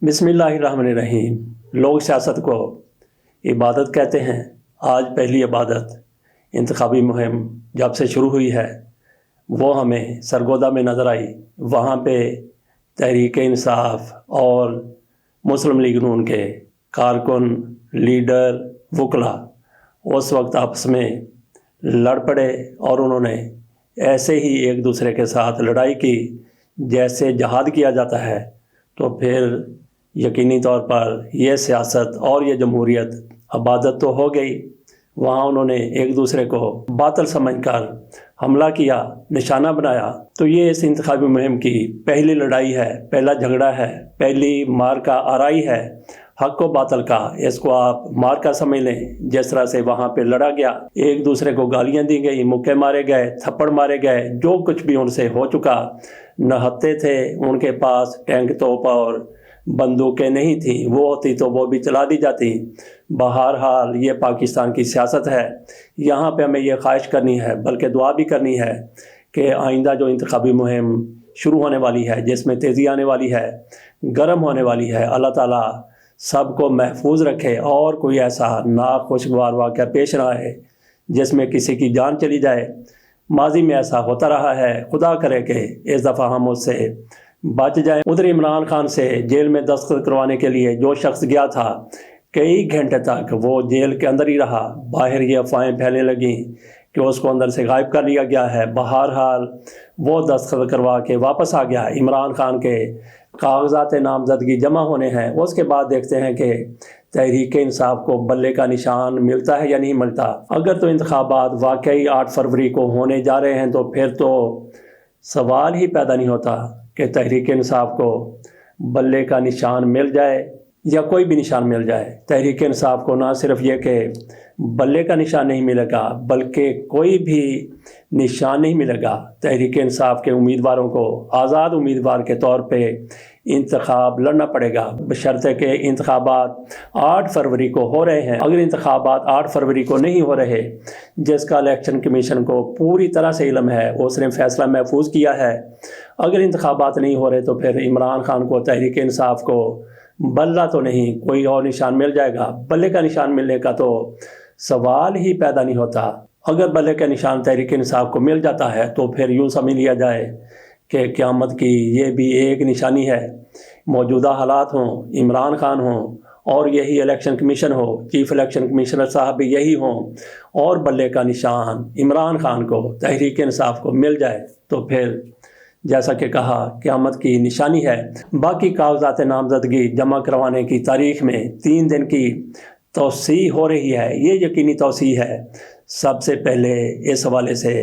بسم اللہ الرحمن الرحیم۔ لوگ سیاست کو عبادت کہتے ہیں۔ آج پہلی عبادت انتخابی مہم جب سے شروع ہوئی ہے وہ ہمیں سرگودا میں نظر آئی۔ وہاں پہ تحریک انصاف اور مسلم لیگ نون کے کارکن، لیڈر، وکلا اس وقت آپس میں لڑ پڑے اور انہوں نے ایسے ہی ایک دوسرے کے ساتھ لڑائی کی جیسے جہاد کیا جاتا ہے۔ تو پھر یقینی طور پر یہ سیاست اور یہ جمہوریت عبادت تو ہو گئی۔ وہاں انہوں نے ایک دوسرے کو باطل سمجھ کر حملہ کیا، نشانہ بنایا۔ تو یہ اس انتخابی مہم کی پہلی لڑائی ہے، پہلا جھگڑا ہے، پہلی مارکا آرائی ہے حق و باطل کا۔ اس کو آپ مارکا سمجھ لیں۔ جس طرح سے وہاں پہ لڑا گیا، ایک دوسرے کو گالیاں دی گئی، مکے مارے گئے، تھپڑ مارے گئے، جو کچھ بھی ان سے ہو چکا۔ نہتے تھے، ان کے پاس ٹینک توپ اور بندوقیں نہیں تھیں، وہ ہوتی تو وہ بھی چلا دی جاتی۔ بہرحال یہ پاکستان کی سیاست ہے۔ یہاں پہ ہمیں یہ خواہش کرنی ہے، بلکہ دعا بھی کرنی ہے کہ آئندہ جو انتخابی مہم شروع ہونے والی ہے، جس میں تیزی آنے والی ہے، گرم ہونے والی ہے، اللہ تعالیٰ سب کو محفوظ رکھے اور کوئی ایسا ناخوشگوار واقعہ پیش نہ آئے جس میں کسی کی جان چلی جائے۔ ماضی میں ایسا ہوتا رہا ہے، خدا کرے کہ اس دفعہ ہم اس سے بچ جائیں۔ ادھر عمران خان سے جیل میں دستخط کروانے کے لیے جو شخص گیا تھا، کئی گھنٹے تک وہ جیل کے اندر ہی رہا۔ باہر یہ افواہیں پھیلنے لگیں کہ اس کو اندر سے غائب کر لیا گیا ہے۔ بہرحال وہ دستخط کروا کے واپس آ گیا۔ عمران خان کے کاغذات نامزدگی جمع ہونے ہیں، اس کے بعد دیکھتے ہیں کہ تحریک انصاف کو بلے کا نشان ملتا ہے یا نہیں ملتا۔ اگر تو انتخابات واقعی 8 فروری کو ہونے جا رہے ہیں تو پھر تو سوال ہی پیدا نہیں ہوتا کہ تحریک انصاف کو بلے کا نشان مل جائے یا کوئی بھی نشان مل جائے۔ تحریک انصاف کو نہ صرف یہ کہ بلے کا نشان نہیں ملے گا، بلکہ کوئی بھی نشان نہیں ملے گا۔ تحریک انصاف کے امیدواروں کو آزاد امیدوار کے طور پہ انتخاب لڑنا پڑے گا، بشرطے کہ انتخابات 8 فروری کو ہو رہے ہیں۔ اگر انتخابات 8 فروری کو نہیں ہو رہے، جس کا الیکشن کمیشن کو پوری طرح سے علم ہے، اس نے فیصلہ محفوظ کیا ہے، اگر انتخابات نہیں ہو رہے تو پھر عمران خان کو، تحریک انصاف کو بلہ تو نہیں، کوئی اور نشان مل جائے گا۔ بلے کا نشان ملنے کا تو سوال ہی پیدا نہیں ہوتا۔ اگر بلے کا نشان تحریک انصاف کو مل جاتا ہے تو پھر یوں سمجھ لیا جائے کہ قیامت کی یہ بھی ایک نشانی ہے۔ موجودہ حالات ہوں، عمران خان ہوں اور یہی الیکشن کمیشن ہو، چیف الیکشن کمیشنر صاحب بھی یہی ہوں، اور بلے کا نشان عمران خان کو، تحریک انصاف کو مل جائے تو پھر جیسا کہ کہا قیامت کی نشانی ہے۔ باقی کاغذات نامزدگی جمع کروانے کی تاریخ میں 3 دن کی توسیع ہو رہی ہے۔ یہ یقینی توسیع ہے۔ سب سے پہلے اس حوالے سے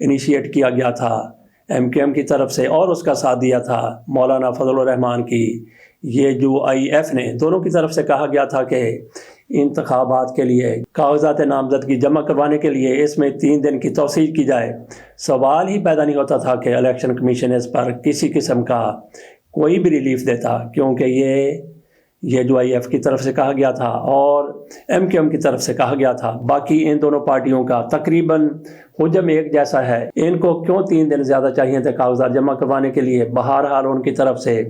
انیشیٹ کیا گیا تھا MQM کی طرف سے، اور اس کا ساتھ دیا تھا مولانا فضل الرحمان کی UIF نے۔ دونوں کی طرف سے کہا گیا تھا کہ انتخابات کے لیے کاغذات نامزدگی جمع کروانے کے لیے اس میں 3 دن کی توسیع کی جائے۔ سوال ہی پیدا نہیں ہوتا تھا کہ الیکشن کمیشن اس پر کسی قسم کا کوئی بھی ریلیف دیتا، کیونکہ یہ UIF کی طرف سے کہا گیا تھا اور MQM کی طرف سے کہا گیا تھا۔ باقی ان دونوں پارٹیوں کا تقریباً حجم ایک جیسا ہے۔ ان کو کیوں 3 دن زیادہ چاہیے تھے کاغذات جمع کروانے کے لیے؟ بہرحال ان کی طرف سے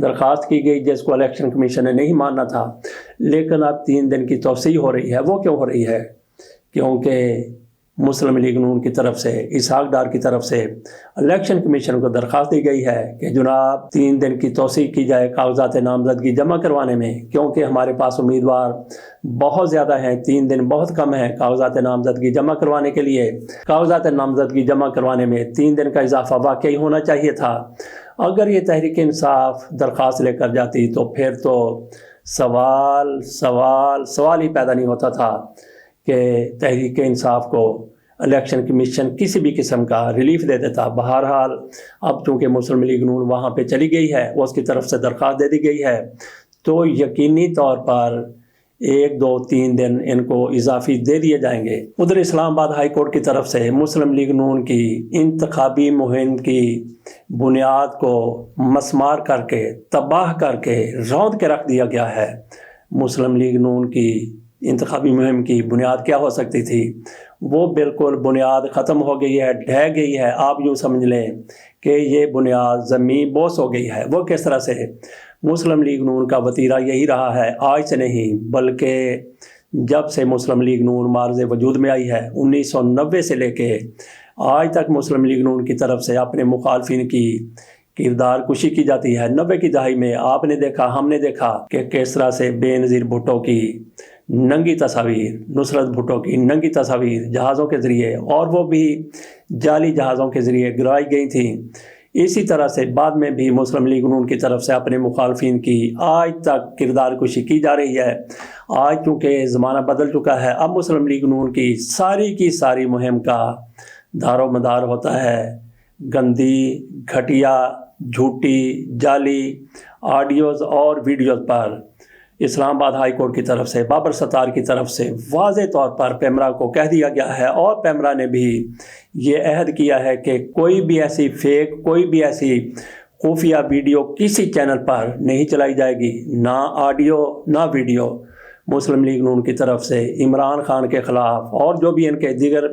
درخواست کی گئی جس کو الیکشن کمیشن نے نہیں ماننا تھا، لیکن اب 3 دن کی توسیع ہو رہی ہے۔ وہ کیوں ہو رہی ہے؟ کیونکہ مسلم لیگ نون کی طرف سے، اسحاق ڈار کی طرف سے الیکشن کمیشن کو درخواست دی گئی ہے کہ جناب 3 دن کی توسیع کی جائے کاغذات نامزدگی جمع کروانے میں، کیونکہ ہمارے پاس امیدوار بہت زیادہ ہیں، 3 دن بہت کم ہیں کاغذات نامزدگی جمع کروانے کے لیے۔ کاغذات نامزدگی جمع کروانے میں 3 دن کا اضافہ واقعی ہونا چاہیے تھا۔ اگر یہ تحریک انصاف درخواست لے کر جاتی تو پھر تو سوال ہی پیدا نہیں ہوتا تھا کہ تحریک انصاف کو الیکشن کمیشن کسی بھی قسم کا ریلیف دے دیتا۔ بہرحال اب چونکہ مسلم لیگ نون وہاں پہ چلی گئی ہے، اس کی طرف سے درخواست دے دی گئی ہے، تو یقینی طور پر 1 2 3 دن ان کو اضافی دے دیے جائیں گے۔ ادھر اسلام آباد ہائی کورٹ کی طرف سے مسلم لیگ نون کی انتخابی مہم کی بنیاد کو مسمار کر کے، تباہ کر کے، روند کے رکھ دیا گیا ہے۔ مسلم لیگ نون کی انتخابی مہم کی بنیاد کیا ہو سکتی تھی، وہ بالکل بنیاد ختم ہو گئی ہے، ڈھہ گئی ہے۔ آپ یوں سمجھ لیں کہ یہ بنیاد زمین بوس ہو گئی ہے۔ وہ کس طرح سے؟ مسلم لیگ نون کا وتیرہ یہی رہا ہے، آج سے نہیں بلکہ جب سے مسلم لیگ نون معرض وجود میں آئی ہے، 1990 سے لے کے آج تک مسلم لیگ نون کی طرف سے اپنے مخالفین کی کردار کشی کی جاتی ہے۔ 90 کی دہائی میں آپ نے دیکھا، ہم نے دیکھا کہ کس طرح سے بے نظیر بھٹو کی ننگی تصاویر، نصرت بھٹو کی ننگی تصاویر جہازوں کے ذریعے، اور وہ بھی جعلی جہازوں کے ذریعے گرائی گئی تھیں۔ اسی طرح سے بعد میں بھی مسلم لیگ نون کی طرف سے اپنے مخالفین کی آج تک کردار کشی کی جا رہی ہے۔ آج چونکہ زمانہ بدل چکا ہے، اب مسلم لیگ نون کی ساری مہم کا دار و مدار ہوتا ہے گندی، گھٹیا، جھوٹی، جعلی آڈیوز اور ویڈیوز پر۔ اسلام آباد ہائی کورٹ کی طرف سے بابر ستار کی طرف سے واضح طور پر پیمرا کو کہہ دیا گیا ہے، اور پیمرا نے بھی یہ عہد کیا ہے کہ کوئی بھی ایسی فیک، کوئی بھی ایسی خفیہ ویڈیو کسی چینل پر نہیں چلائی جائے گی، نہ آڈیو نہ ویڈیو۔ مسلم لیگ نون کی طرف سے عمران خان کے خلاف اور جو بھی ان کے دیگر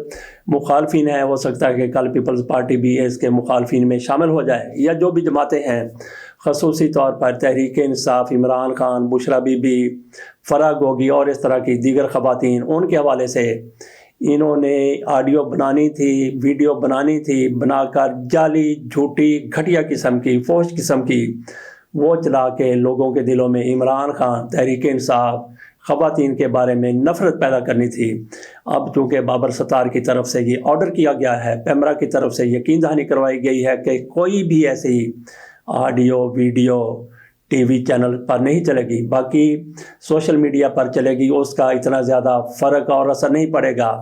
مخالفین ہیں، ہو سکتا ہے کہ کل پیپلز پارٹی بھی اس کے مخالفین میں شامل ہو جائے، یا جو بھی جماعتیں ہیں، خصوصی طور پر تحریک انصاف، عمران خان، بشرا بی بی، فرح گوگی اور اس طرح کی دیگر خواتین، ان کے حوالے سے انہوں نے آڈیو بنانی تھی، ویڈیو بنانی تھی، بنا کر جعلی، جھوٹی، گھٹیا قسم کی، فحش قسم کی وہ چلا کے لوگوں کے دلوں میں عمران خان، تحریک انصاف، خواتین کے بارے میں نفرت پیدا کرنی تھی۔ اب چونکہ بابر ستار کی طرف سے یہ آرڈر کیا گیا ہے، پیمرا کی طرف سے یقین دہانی کروائی گئی ہے کہ کوئی بھی ایسی audio, video T V channel پر نہیں چلے گی، باقی سوشل میڈیا پر چلے گی، اس کا اتنا زیادہ فرق اور اثر نہیں پڑے گا،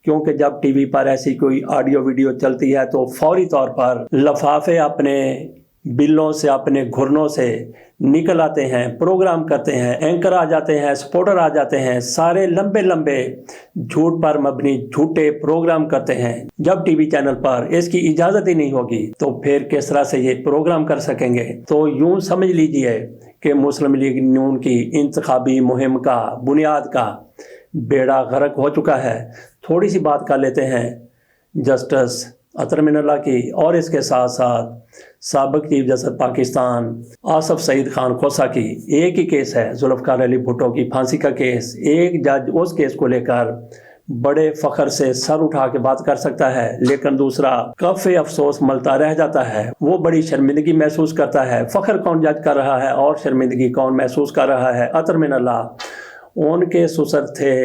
کیونکہ جب ٹی وی پر ایسی کوئی آڈیو ویڈیو چلتی ہے تو فوری طور پر لفافے اپنے بلوں سے، اپنے گھرنوں سے نکل آتے ہیں، پروگرام کرتے ہیں، اینکر آ جاتے ہیں، سپورٹر آ جاتے ہیں، سارے لمبے لمبے جھوٹ پر مبنی جھوٹے پروگرام کرتے ہیں۔ جب ٹی وی چینل پر اس کی اجازت ہی نہیں ہوگی تو پھر کس طرح سے یہ پروگرام کر سکیں گے؟ تو یوں سمجھ لیجئے کہ مسلم لیگ نون کی انتخابی مہم کا بنیاد کا بیڑا غرق ہو چکا ہے۔ تھوڑی سی بات کر لیتے ہیں جسٹس اطہر من اللہ کی، اور اس کے ساتھ ساتھ سابق چیف جسٹس پاکستان آصف سعید خان کھوسہ کی۔ ایک ہی کیس ہے، ذوالفقار علی بھٹو کی پھانسی کا کیس۔ ایک جج اس کیس کو لے کر بڑے فخر سے سر اٹھا کے بات کر سکتا ہے، لیکن دوسرا کف افسوس ملتا رہ جاتا ہے، وہ بڑی شرمندگی محسوس کرتا ہے۔ فخر کون جج کر رہا ہے اور شرمندگی کون محسوس کر رہا ہے؟ اطہر من اللہ۔ ان کے سسر تھے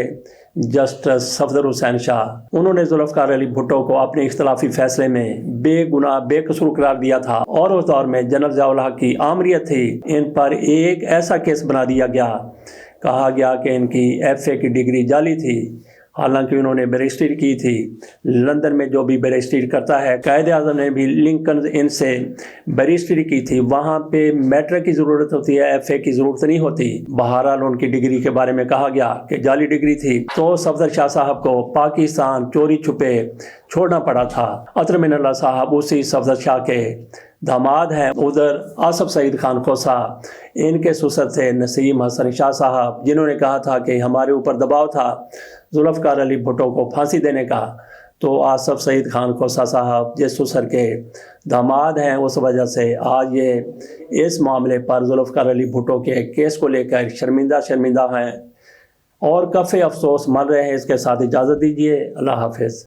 جسٹس صفدر حسین شاہ، انہوں نے ذوالفقار علی بھٹو کو اپنے اختلافی فیصلے میں بے گناہ، بے قصور قرار دیا تھا، اور اس دور میں جنرل ضیاء الحق کی آمریت تھی۔ ان پر ایک ایسا کیس بنا دیا گیا، کہا گیا کہ ان کی FA کی ڈگری جعلی تھی، حالانکہ انہوں نے بیرسٹری کی تھی۔ لندن میں جو بھی بیرسٹری کرتا ہے، قائد اعظم نے بھی لنکن ان سے بیرسٹری کی تھی، وہاں پہ میٹرک کی ضرورت ہوتی ہے، FA کی ضرورت نہیں ہوتی۔ بہرحال ان کی ڈگری کے بارے میں کہا گیا کہ جعلی ڈگری تھی، تو صفدر شاہ صاحب کو پاکستان چوری چھپے چھوڑنا پڑا تھا۔ اطہر من اللہ صاحب اسی صفدر شاہ کے داماد ہیں۔ ادھر آصف سعید خان کھوسہ، ان کے سسر تھے نسیم حسن شاہ صاحب، جنہوں نے کہا تھا کہ ہمارے اوپر دباؤ تھا ذوالفقار علی بھٹو کو پھانسی دینے کا، تو آصف سعید خان کھوسہ صاحب جس سسر کے داماد ہیں، اس وجہ سے آج یہ اس معاملے پر ذوالفقار علی بھٹو کے کیس کو لے کر شرمندہ ہیں اور کف افسوس مر رہے ہیں۔ اس کے ساتھ اجازت دیجیے، اللہ حافظ۔